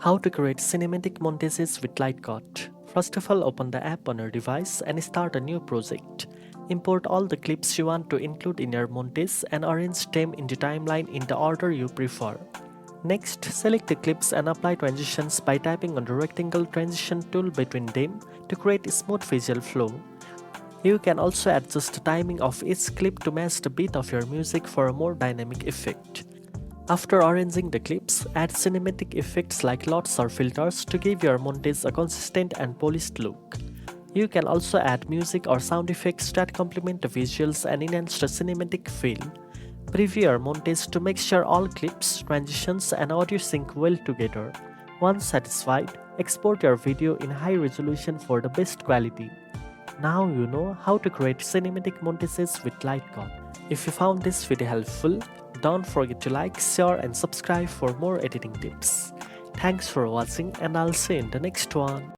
How to create cinematic montages with LightCut. First of all, open the app on your device and start a new project. Import all the clips you want to include in your montage and arrange them in the timeline in the order you prefer. Next, select the clips and apply transitions by tapping on the rectangle transition tool between them to create a smooth visual flow. You can also adjust the timing of each clip to match the beat of your music for a more dynamic effect. After arranging the clips, add cinematic effects like LUTs or filters to give your montage a consistent and polished look. You can also add music or sound effects that complement the visuals and enhance the cinematic feel. Preview your montage to make sure all clips, transitions, and audio sync well together. Once satisfied, export your video in high resolution for the best quality. Now you know how to create cinematic montages with LightCut. If you found this video helpful, don't forget to like, share, and subscribe for more editing tips. Thanks for watching, and I'll see you in the next one.